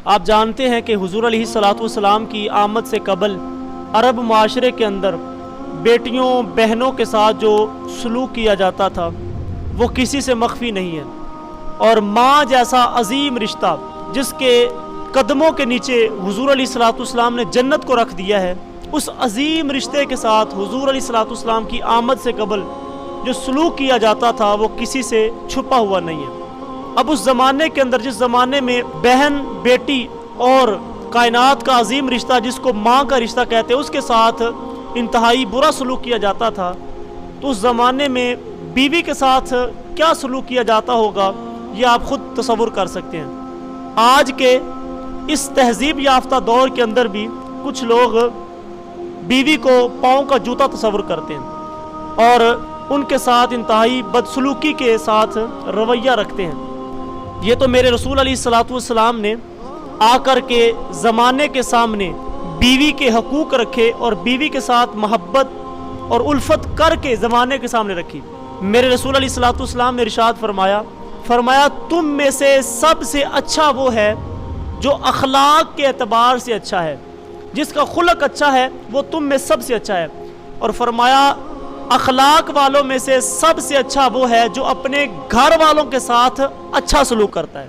آپ جانتے ہیں کہ حضور علیہ الصلوۃ والسلام کی آمد سے قبل عرب معاشرے کے اندر بیٹیوں بہنوں کے ساتھ جو سلوک کیا جاتا تھا وہ کسی سے مخفی نہیں ہے، اور ماں جیسا عظیم رشتہ جس کے قدموں کے نیچے حضور علیہ الصلوۃ والسلام نے جنت کو رکھ دیا ہے، اس عظیم رشتے کے ساتھ حضور علیہ الصلوۃ والسلام کی آمد سے قبل جو سلوک کیا جاتا تھا وہ کسی سے چھپا ہوا نہیں ہے۔ اب اس زمانے کے اندر، جس زمانے میں بہن بیٹی اور کائنات کا عظیم رشتہ جس کو ماں کا رشتہ کہتے ہیں اس کے ساتھ انتہائی برا سلوک کیا جاتا تھا، تو اس زمانے میں بیوی کے ساتھ کیا سلوک کیا جاتا ہوگا یہ آپ خود تصور کر سکتے ہیں۔ آج کے اس تہذیب یافتہ دور کے اندر بھی کچھ لوگ بیوی کو پاؤں کا جوتا تصور کرتے ہیں اور ان کے ساتھ انتہائی بدسلوکی کے ساتھ رویہ رکھتے ہیں۔ یہ تو میرے رسول علیہ الصلوۃ والسلام نے آ کر کے زمانے کے سامنے بیوی کے حقوق رکھے اور بیوی کے ساتھ محبت اور الفت کر کے زمانے کے سامنے رکھی۔ میرے رسول علیہ الصلوۃ والسلام نے ارشاد فرمایا تم میں سے سب سے اچھا وہ ہے جو اخلاق کے اعتبار سے اچھا ہے، جس کا خلق اچھا ہے وہ تم میں سب سے اچھا ہے، اور فرمایا اخلاق والوں میں سے سب سے اچھا وہ ہے جو اپنے گھر والوں کے ساتھ اچھا سلوک کرتا ہے،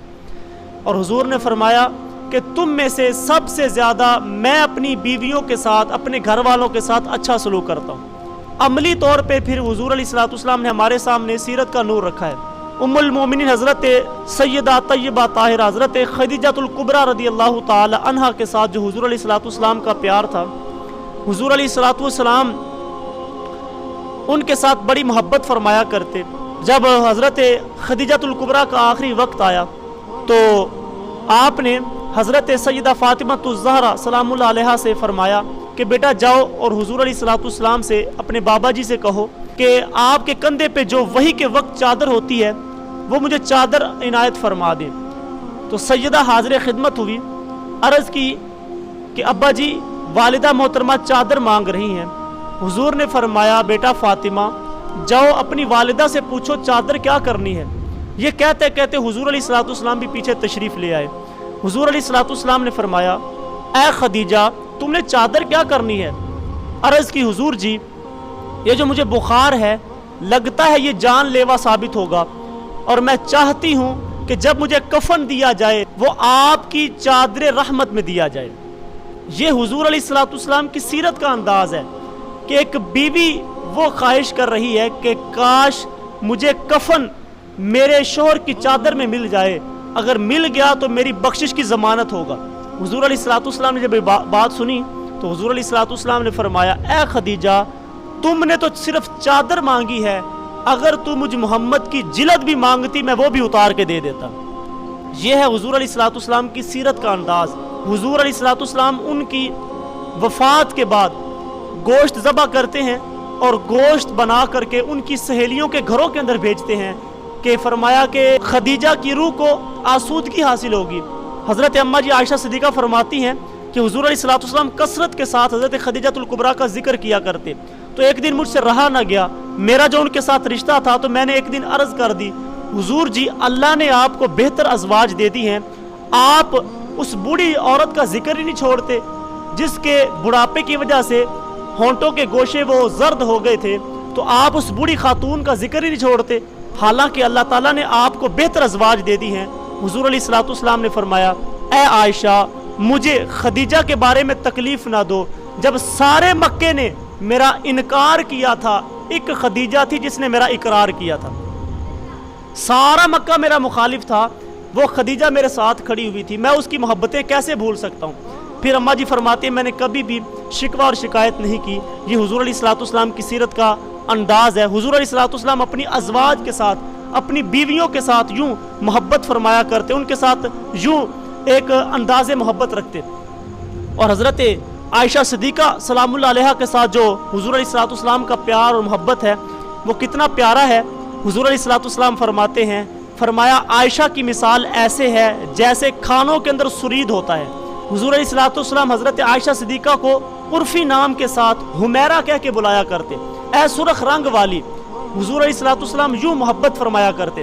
اور حضور نے فرمایا کہ تم میں سے سب سے زیادہ میں اپنی بیویوں کے ساتھ اپنے گھر والوں کے ساتھ اچھا سلوک کرتا ہوں۔ عملی طور پہ پھر حضور علیہ الصلوۃ والسلام نے ہمارے سامنے سیرت کا نور رکھا ہے۔ ام المومنین حضرت سیدہ طیبہ طاہرہ حضرت خدیجہ الکبریٰ رضی اللہ تعالی عنہا کے ساتھ جو حضور علیہ الصلوۃ والسلام کا پیار تھا، حضور علیہ الصلوۃ والسلام ان کے ساتھ بڑی محبت فرمایا کرتے۔ جب حضرت خدیجہ الکبریٰ کا آخری وقت آیا تو آپ نے حضرت سیدہ فاطمہ الزہرا سلام اللہ علیہا سے فرمایا کہ بیٹا جاؤ اور حضور علیہ الصلوۃ والسلام سے اپنے بابا جی سے کہو کہ آپ کے کندھے پہ جو وحی کے وقت چادر ہوتی ہے وہ مجھے چادر عنایت فرما دے۔ تو سیدہ حاضر خدمت ہوئی، عرض کی کہ ابا جی والدہ محترمہ چادر مانگ رہی ہیں۔ حضور نے فرمایا بیٹا فاطمہ جاؤ اپنی والدہ سے پوچھو چادر کیا کرنی ہے۔ یہ کہتے کہتے حضور علیہ الصلوۃ والسلام بھی پیچھے تشریف لے آئے۔ حضور علیہ الصلوۃ والسلام نے فرمایا اے خدیجہ تم نے چادر کیا کرنی ہے؟ عرض کی حضور جی یہ جو مجھے بخار ہے لگتا ہے یہ جان لیوا ثابت ہوگا، اور میں چاہتی ہوں کہ جب مجھے کفن دیا جائے وہ آپ کی چادر رحمت میں دیا جائے۔ یہ حضور علیہ الصلوۃ والسلام کی سیرت کا انداز ہے کہ ایک بیوی وہ خواہش کر رہی ہے کہ کاش مجھے کفن میرے شوہر کی چادر میں مل جائے، اگر مل گیا تو میری بخشش کی ضمانت ہوگا۔ حضور علیہ الصلوۃ والسلام نے جب بات سنی تو حضور علیہ الصلوۃ والسلام نے فرمایا اے خدیجہ تم نے تو صرف چادر مانگی ہے، اگر تو مجھ محمد کی جلد بھی مانگتی میں وہ بھی اتار کے دے دیتا۔ یہ ہے حضور علیہ الصلوۃ والسلام کی سیرت کا انداز۔ حضور علیہ الصلوۃ والسلام ان کی وفات کے بعد گوشت ذبح کرتے ہیں اور گوشت بنا کر کے ان کی سہیلیوں کے گھروں کے اندر بھیجتے ہیں کہ فرمایا کہ خدیجہ کی روح کو آسودگی حاصل ہوگی۔ حضرت اماں جی عائشہ صدیقہ فرماتی ہیں کہ حضور علیہ الصلوۃ والسلام کثرت کے ساتھ حضرت خدیجہ الکبریٰ کا ذکر کیا کرتے، تو ایک دن مجھ سے رہا نہ گیا، میرا جو ان کے ساتھ رشتہ تھا تو میں نے ایک دن عرض کر دی حضور جی اللہ نے آپ کو بہتر ازواج دے دی ہیں، آپ اس بوڑھی عورت کا ذکر ہی نہیں چھوڑتے جس کے بڑھاپے کی وجہ سے ہونٹوں کے گوشے وہ زرد ہو گئے تھے، تو آپ اس بوڑھی خاتون کا ذکر ہی نہیں چھوڑتے، حالانکہ اللہ تعالیٰ نے آپ کو بہتر ازواج دے دی ہیں۔ حضور علیہ الصلوۃ والسلام نے فرمایا اے عائشہ مجھے خدیجہ کے بارے میں تکلیف نہ دو، جب سارے مکے نے میرا انکار کیا تھا ایک خدیجہ تھی جس نے میرا اقرار کیا تھا، سارا مکہ میرا مخالف تھا، وہ خدیجہ میرے ساتھ کھڑی ہوئی تھی، میں اس کی محبتیں کیسے بھول سکتا ہوں۔ پھر اماں جی فرماتے ہیں میں نے کبھی بھی شکوہ اور شکایت نہیں کی۔ یہ حضور علیہ الصلوۃ والسلام کی سیرت کا انداز ہے۔ حضور علیہ الصلوۃ والسلام اپنی ازواج کے ساتھ اپنی بیویوں کے ساتھ یوں محبت فرمایا کرتے، ان کے ساتھ یوں ایک انداز محبت رکھتے، اور حضرت عائشہ صدیقہ سلام اللہ علیہا کے ساتھ جو حضور علیہ الصلوۃ والسلام کا پیار اور محبت ہے وہ کتنا پیارا ہے۔ حضور علیہ الصلوۃ والسلام فرماتے ہیں فرمایا عائشہ کی مثال ایسے ہے جیسے کھانوں کے اندر سرید ہوتا ہے۔ حضور علیہ الصلوۃ والسلام حضرت عائشہ صدیقہ کو عرفی نام کے ساتھ حمیرہ کہہ کے بلایا کرتے، اے سرخ رنگ والی۔ حضور علیہ الصلوۃ والسلام یوں محبت فرمایا کرتے۔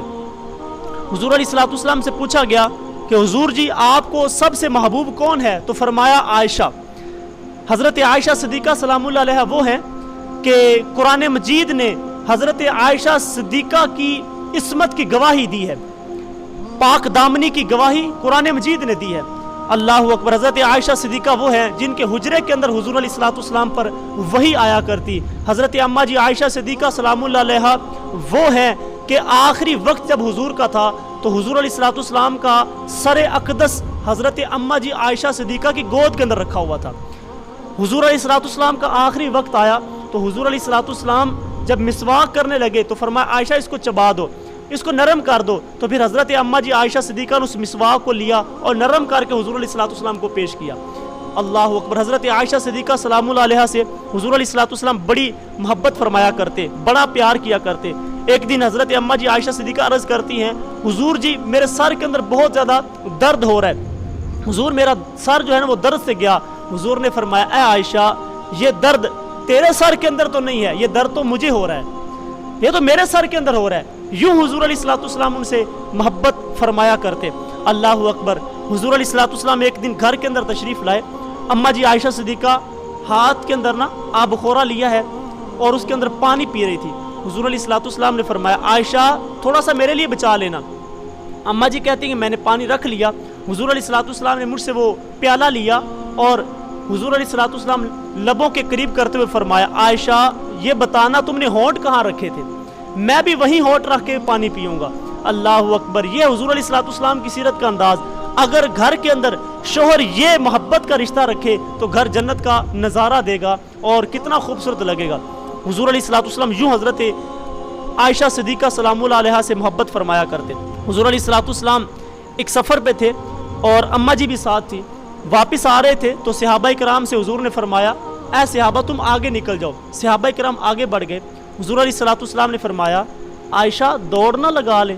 حضور علیہ الصلوۃ والسلام سے پوچھا گیا کہ حضور جی آپ کو سب سے محبوب کون ہے؟ تو فرمایا عائشہ۔ حضرت عائشہ صدیقہ سلام اللہ علیہا وہ ہیں کہ قرآن مجید نے حضرت عائشہ صدیقہ کی عصمت کی گواہی دی ہے، پاک دامنی کی گواہی قرآن مجید نے دی ہے۔ اللہ اکبر۔ حضرت عائشہ صدیقہ وہ ہیں جن کے حجرے کے اندر حضور علیہ الصلوۃ والسلام پر وحی آیا کرتی۔ حضرت اماں جی عائشہ صدیقہ سلام اللہ علیہا وہ ہیں کہ آخری وقت جب حضور کا تھا تو حضور علیہ الصلوۃ والسلام کا سر اقدس حضرت اماں جی عائشہ صدیقہ کی گود کے اندر رکھا ہوا تھا۔ حضور علیہ الصلوۃ والسلام کا آخری وقت آیا تو حضور علیہ الصلوۃ والسلام جب مسواک کرنے لگے تو فرمایا عائشہ اس کو چبا دو، اس کو نرم کر دو۔ تو پھر حضرت اماں جی عائشہ صدیقہ نے اس مسواک کو لیا اور نرم کر کے حضور علیہ الصلوۃ والسلام کو پیش کیا۔ اللہ اکبر۔ حضرت عائشہ صدیقہ سلام اللہ علیہا سے حضور علیہ الصلوۃ والسلام بڑی محبت فرمایا کرتے، بڑا پیار کیا کرتے۔ ایک دن حضرت اماں جی عائشہ صدیقہ عرض کرتی ہیں حضور جی میرے سر کے اندر بہت زیادہ درد ہو رہا ہے، حضور میرا سر جو ہے نا وہ درد سے گیا۔ حضور نے فرمایا اے عائشہ یہ درد تیرے سر کے اندر تو نہیں ہے، یہ درد تو مجھے ہو رہا ہے، یہ تو میرے سر کے اندر ہو رہا ہے۔ یوں حضور علیہ الصلوۃ والسلام ان سے محبت فرمایا کرتے۔ اللہ اکبر۔ حضور علیہ الصلوۃ والسلام ایک دن گھر کے اندر تشریف لائے، اماں جی عائشہ صدیقہ ہاتھ کے اندر نا آب خورا لیا ہے اور اس کے اندر پانی پی رہی تھی۔ حضور علیہ الصلوۃ والسلام نے فرمایا عائشہ تھوڑا سا میرے لیے بچا لینا۔ اماں جی کہتی ہیں کہ میں نے پانی رکھ لیا۔ حضور علیہ الصلوۃ والسلام نے مجھ سے وہ پیالہ لیا اور حضور علیہ الصلوۃ والسلام لبوں کے قریب کرتے ہوئے فرمایا عائشہ یہ بتانا تم نے ہونٹ کہاں رکھے تھے، میں بھی وہیں ہونٹ رکھ کے پانی پیوں گا۔ اللہ اکبر۔ یہ حضور علیہ الصلوۃ والسلام کی سیرت کا انداز۔ اگر گھر کے اندر شوہر یہ محبت کا رشتہ رکھے تو گھر جنت کا نظارہ دے گا اور کتنا خوبصورت لگے گا۔ حضور علیہ الصلوۃ والسلام یوں حضرت عائشہ صدیقہ سلام اللہ علیہا سے محبت فرمایا کرتے۔ حضور علیہ الصلوۃ والسلام ایک سفر پہ تھے اور اماں جی بھی ساتھ تھی، واپس آ رہے تھے تو صحابہ کرام سے حضور نے فرمایا اے صحابہ تم آگے نکل جاؤ۔ صحابہ کرام آگے بڑھ گئے۔ حضور علیہ الصلوۃ والسلام نے فرمایا عائشہ دوڑنا لگا لے،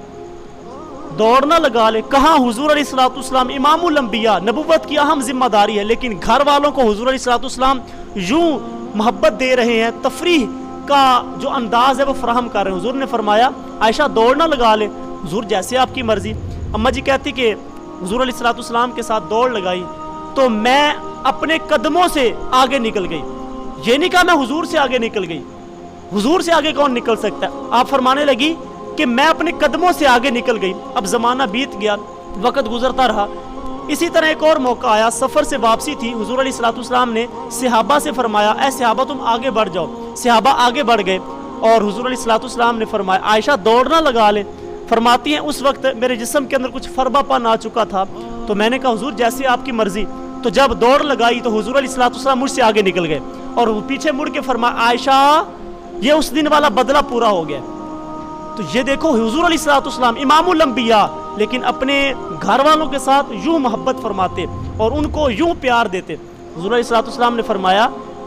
دوڑنا لگا لے۔ کہاں حضور علیہ الصلوۃ والسلام امام الانبیاء، نبوت کی اہم ذمہ داری ہے، لیکن گھر والوں کو حضور علیہ الصلوۃ والسلام یوں محبت دے رہے ہیں، تفریح کا جو انداز ہے وہ فراہم کر رہے ہیں۔ حضور نے فرمایا عائشہ دوڑنا لگا لے۔ حضور جیسے آپ کی مرضی۔ اماں جی کہتی کہ حضور علیہ الصلوۃ والسلام کے ساتھ دوڑ لگائی تو میں اپنے قدموں سے آگے نکل گئی۔ یہ نہیں کہا میں حضور سے آگے نکل گئی، حضور سے آگے کون نکل سکتا ہے؟ آپ فرمانے لگی کہ میں اپنے قدموں سے آگے نکل گئی۔ اب زمانہ بیت گیا، وقت گزرتا رہا۔ اسی طرح ایک اور موقع آیا، سفر سے واپسی تھی، حضور علیہ الصلوۃ والسلام نے صحابہ سے فرمایا اے صحابہ تم آگے بڑھ جاؤ۔ صحابہ آگے بڑھ گئے اور حضور علیہ الصلوۃ والسلام نے فرمایا عائشہ دوڑنا لگا لے۔ فرماتی ہیں اس وقت میرے جسم کے اندر کچھ فربا پن آ چکا تھا تو میں نے کہا حضور جیسے آپ کی مرضی۔ تو جب دوڑ لگائی تو حضور علیہ الصلوۃ والسلام مجھ سے آگے نکل گئے اور وہ پیچھے مڑ کے فرمایا عائشہ یہ اس دن والا بدلہ پورا ہو گیا۔ تو یہ دیکھو حضور علیہ الصلوۃ والسلام امام الانبیاء لیکن اپنے گھر والوں کے ساتھ یوں محبت فرماتے اور ان کو یوں پیار دیتے۔ حضور علیہ الصلوۃ والسلام نے فرمایا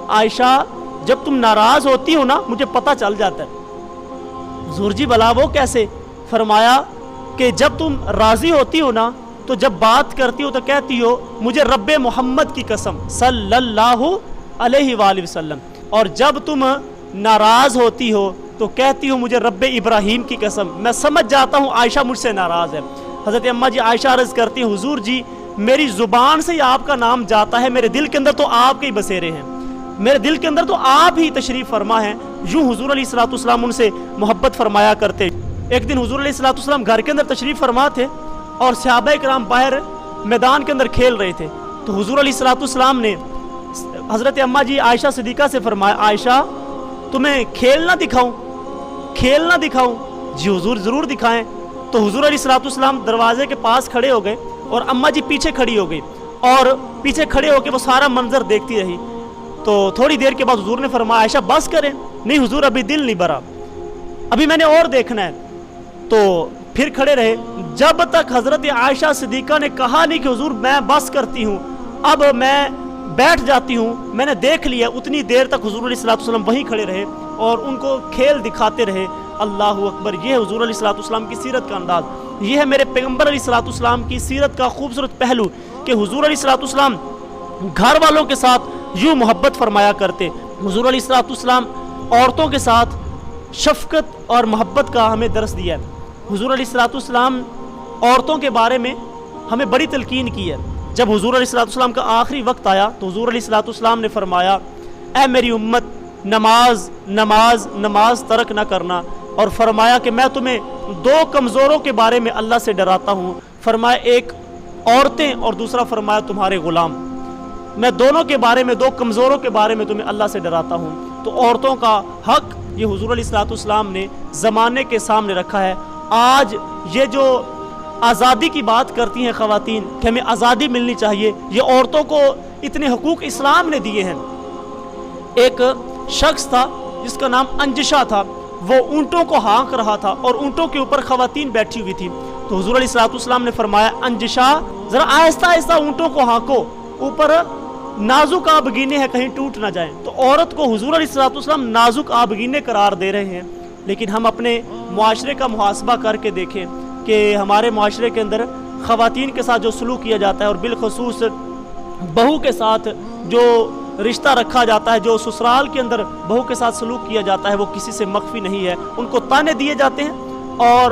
عائشہ جب تم ناراض ہوتی ہو نا مجھے پتہ چل جاتا ہے۔ حضور جی بلا وہ کیسے؟ فرمایا کہ جب تم راضی ہوتی ہو نا تو جب بات کرتی ہو تو کہتی ہو مجھے رب محمد کی قسم صلی اللہ علیہ وآلہ وسلم، اور جب تم ناراض ہوتی ہو تو کہتی ہو مجھے رب ابراہیم کی قسم۔ میں سمجھ جاتا ہوں عائشہ مجھ سے ناراض ہے۔ حضرت اماں جی عائشہ عرض کرتی ہیں حضور جی میری زبان سے آپ کا نام جاتا ہے، میرے دل کے اندر تو آپ کے ہی بسیرے ہیں، میرے دل کے اندر تو آپ ہی تشریف فرما ہیں۔ یوں حضور علیہ الصلوۃ والسلام ان سے محبت فرمایا کرتے۔ ایک دن حضور علیہ الصلوۃ والسلام گھر کے اندر تشریف فرما تھے اور صحابہ کرام باہر میدان کے اندر کھیل رہے تھے تو حضور علیہ الصلوۃ والسلام نے حضرت اماں جی عائشہ صدیقہ سے فرمایا عائشہ تمہیں کھیل نہ دکھاؤں، کھیل نہ دکھاؤں؟ جی حضور ضرور دکھائیں۔ تو حضور علیہ الصلوۃ والسلام دروازے کے پاس کھڑے ہو گئے اور اماں جی پیچھے کھڑی ہو گئی اور پیچھے کھڑے ہو کے وہ سارا منظر دیکھتی رہی۔ تو تھوڑی دیر کے بعد حضور نے فرمایا عائشہ بس کریں۔ نہیں حضور ابھی دل نہیں بھرا، ابھی میں نے اور دیکھنا ہے۔ تو پھر کھڑے رہے جب تک حضرت عائشہ صدیقہ نے کہا نہیں کہ حضور میں بس کرتی ہوں، اب میں بیٹھ جاتی ہوں، میں نے دیکھ لیا، اتنی دیر تک حضور علیہ الصلوۃ والسلام وہیں کھڑے رہے اور ان کو کھیل دکھاتے رہے۔ اللہ اکبر۔ یہ حضور علیہ الصلوۃ والسلام کی سیرت کا انداز، یہ ہے میرے پیغمبر علیہ الصلوۃ والسلام کی سیرت کا خوبصورت پہلو کہ حضور علیہ الصلوۃ والسلام گھر والوں کے ساتھ یوں محبت فرمایا کرتے۔ حضور علیہ الصلوۃ والسلام عورتوں کے ساتھ شفقت اور محبت کا ہمیں درس دیا ہے۔ حضور علیہ الصلوۃ والسلام عورتوں کے بارے میں ہمیں بڑی تلقین کی ہے۔ جب حضور علیہ السلام کا آخری وقت آیا تو حضور علیہ السلام نے فرمایا اے میری امت نماز نماز نماز ترک نہ کرنا، اور فرمایا کہ میں تمہیں دو کمزوروں کے بارے میں اللہ سے ڈراتا ہوں، فرمایا ایک عورتیں اور دوسرا فرمایا تمہارے غلام۔ میں دونوں کے بارے میں، دو کمزوروں کے بارے میں تمہیں اللہ سے ڈراتا ہوں۔ تو عورتوں کا حق یہ حضور علیہ السلام نے زمانے کے سامنے رکھا ہے۔ آج یہ جو آزادی کی بات کرتی ہیں خواتین کہ ہمیں آزادی ملنی چاہیے، یہ عورتوں کو اتنے حقوق اسلام نے دیے ہیں۔ ایک شخص تھا جس کا نام انجشا تھا، وہ اونٹوں کو ہانک رہا تھا اور اونٹوں کے اوپر خواتین بیٹھی ہوئی تھی۔ تو حضور علیہ السلام نے فرمایا انجشا ذرا آہستہ آہستہ اونٹوں کو ہانکو، اوپر نازک آبگینے ہیں کہیں ٹوٹ نہ جائیں۔ تو عورت کو حضور علیہ السلام نازک آبگینے قرار دے رہے ہیں، لیکن ہم اپنے معاشرے کا محاسبہ کر کے دیکھیں کہ ہمارے معاشرے کے اندر خواتین کے ساتھ جو سلوک کیا جاتا ہے، اور بالخصوص بہو کے ساتھ جو رشتہ رکھا جاتا ہے، جو سسرال کے اندر بہو کے ساتھ سلوک کیا جاتا ہے، وہ کسی سے مخفی نہیں ہے۔ ان کو تانے دیے جاتے ہیں، اور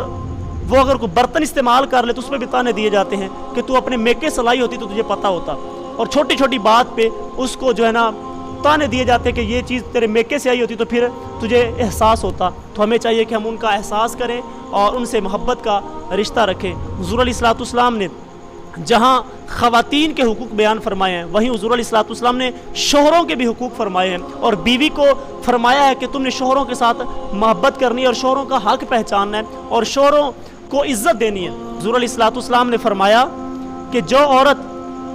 وہ اگر کوئی برتن استعمال کر لے تو اس پہ بھی تانے دیے جاتے ہیں کہ تو اپنے میکے سلائی ہوتی تو تجھے پتہ ہوتا، اور چھوٹی چھوٹی بات پہ اس کو جو ہے نا تانے دیے جاتے ہیں کہ یہ چیز تیرے میکے سے آئی ہوتی تو پھر تجھے احساس ہوتا۔ تو ہمیں چاہیے کہ ہم ان کا احساس کریں اور ان سے محبت کا رشتہ رکھیں۔ حضور علیہ السلام نے جہاں خواتین کے حقوق بیان فرمائے ہیں، وہیں حضور علیہ السلام نے شوہروں کے بھی حقوق فرمائے ہیں، اور بیوی کو فرمایا ہے کہ تم نے شوہروں کے ساتھ محبت کرنی ہے اور شوہروں کا حق پہچاننا ہے اور شوہروں کو عزت دینی ہے۔ حضور علیہ السلام نے فرمایا کہ جو عورت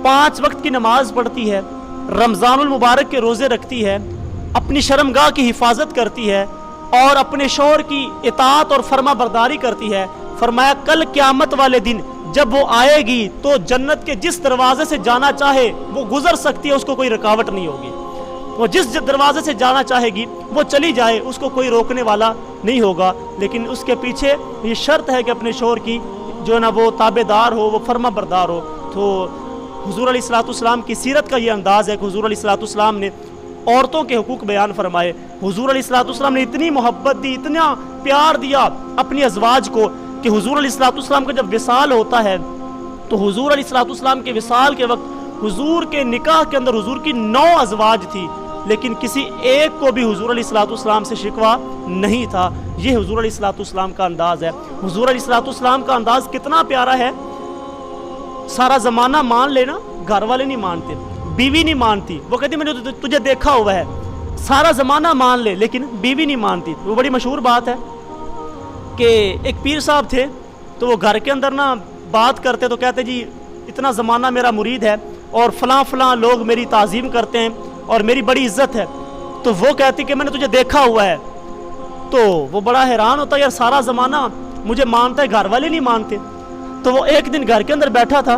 5 وقت کی نماز پڑھتی ہے، رمضان المبارک کے روزے رکھتی ہے، اپنی شرمگاہ کی حفاظت کرتی ہے اور اپنے شوہر کی اطاعت اور فرما برداری کرتی ہے، فرمایا کل قیامت والے دن جب وہ آئے گی تو جنت کے جس دروازے سے جانا چاہے وہ گزر سکتی ہے، اس کو کوئی رکاوٹ نہیں ہوگی۔ وہ جس دروازے سے جانا چاہے گی وہ چلی جائے، اس کو کوئی روکنے والا نہیں ہوگا، لیکن اس کے پیچھے یہ شرط ہے کہ اپنے شوہر کی جو ہے نا وہ تابع دار ہو، وہ فرما بردار ہو۔ تو حضور علیہ السلام کی سیرت کا یہ انداز ہے کہ حضور علیہ السلام نے عورتوں کے حقوق بیان فرمائے۔ حضور علیہ السلام نے اتنی محبت دی، اتنا پیار دیا اپنی ازواج کو کہ حضور علیہ السلام کا جب وصال ہوتا ہے تو حضور علیہ السلام کے وصال کے وقت حضور کے نکاح کے اندر حضور کی 9 ازواج تھی، لیکن کسی ایک کو بھی حضور علیہ السلام سے شکوہ نہیں تھا۔ یہ حضور علیہ السلام کا انداز ہے۔ حضور علیہ السلام کا انداز کتنا پیارا ہے، سارا زمانہ مان لینا، گھر والے نہیں مانتے، بیوی نہیں مانتی، وہ کہتی میں نے تجھے دیکھا ہوا ہے، سارا زمانہ مان لے لیکن بیوی نہیں مانتی۔ وہ بڑی مشہور بات ہے کہ ایک پیر صاحب تھے، تو وہ گھر کے اندر نا بات کرتے تو کہتے جی اتنا زمانہ میرا مرید ہے اور فلاں فلاں لوگ میری تعظیم کرتے ہیں اور میری بڑی عزت ہے، تو وہ کہتی کہ میں نے تجھے دیکھا ہوا ہے۔ تو وہ بڑا حیران ہوتا ہے، یار سارا زمانہ مجھے مانتا ہے، گھر والے نہیں مانتے۔ تو وہ ایک دن گھر کے اندر بیٹھا تھا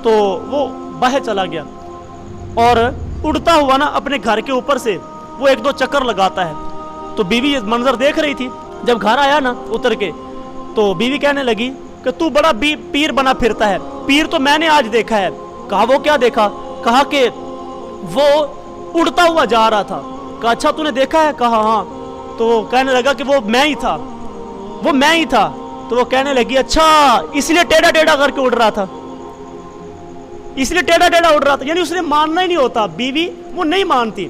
تو وہ باہر چلا گیا اور اڑتا ہوا نا اپنے گھر کے اوپر سے وہ 1-2 چکر لگاتا ہے۔ تو بیوی یہ منظر دیکھ رہی تھی، جب گھر آیا نا اتر کے تو بیوی کہنے لگی کہ تو بڑا پیر بنا پھرتا ہے، پیر تو میں نے آج دیکھا ہے۔ کہا وہ کیا دیکھا؟ کہا کہ وہ اڑتا ہوا جا رہا تھا۔ کہا اچھا تو نے دیکھا ہے؟ کہا ہاں۔ تو وہ کہنے لگا کہ وہ میں ہی تھا، وہ میں ہی تھا۔ تو وہ کہنے لگی اچھا اس لیے ٹیڑھا ٹیڑھا کر کے اڑ رہا تھا، اس لیے ٹیڑھا ٹیڑھا اڑ رہا تھا، یعنی اس نے ماننا ہی نہیں ہوتا، بیوی وہ نہیں مانتی۔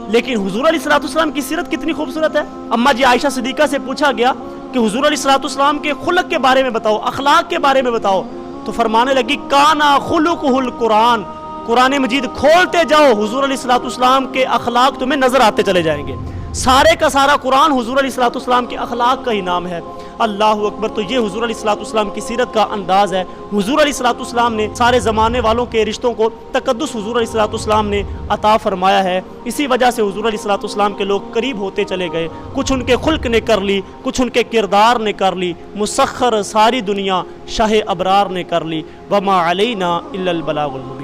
لیکن حضور علیہ السلام کی سیرت کتنی خوبصورت ہے۔ اماں جی عائشہ صدیقہ سے پوچھا گیا کہ حضور علیہ السلام کے خلق کے بارے میں بتاؤ، اخلاق کے بارے میں بتاؤ، تو فرمانے لگی کانا خلقہ القرآن، قرآن مجید کھولتے جاؤ، حضور علیہ السلام کے اخلاق تمہیں نظر آتے چلے جائیں گے۔ سارے کا سارا قرآن حضور علیہ السلام کے اخلاق کا ہی نام ہے۔ اللہ اکبر۔ تو یہ حضور علیہ السلام کی سیرت کا انداز ہے۔ حضور علیہ السلام نے سارے زمانے والوں کے رشتوں کو تقدس حضور علیہ السلام نے عطا فرمایا ہے۔ اسی وجہ سے حضور علیہ السلام کے لوگ قریب ہوتے چلے گئے، کچھ ان کے خلق نے کر لی، کچھ ان کے کردار نے کر لی، مسخر ساری دنیا شاہ ابرار نے کر لی۔ وما علینا الا البلاغ المبین۔